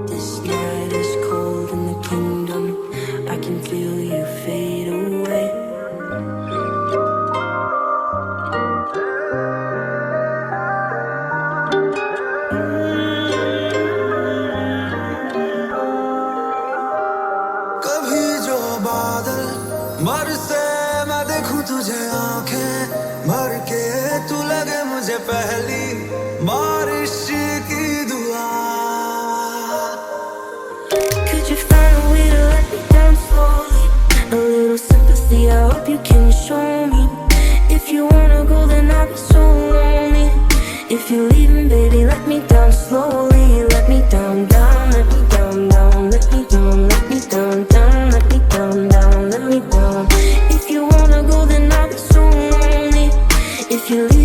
This night is cold in the kingdom. I can feel you fade away. कभी जो बादल बरसे मैं देखूं तुझे आंखें भर के, तू लगे मुझे पहली बारिश की दुआ. Could you find a way to let me down slowly? A little sympathy, I hope you can show me. If you wanna go, then I'll be so lonely. If you're leaving, baby, let me down slowly. Let me down, down, let me down, down, let me down, let me down, down, let me down, down, let me down. If you wanna go, then I'll be so lonely. If you leave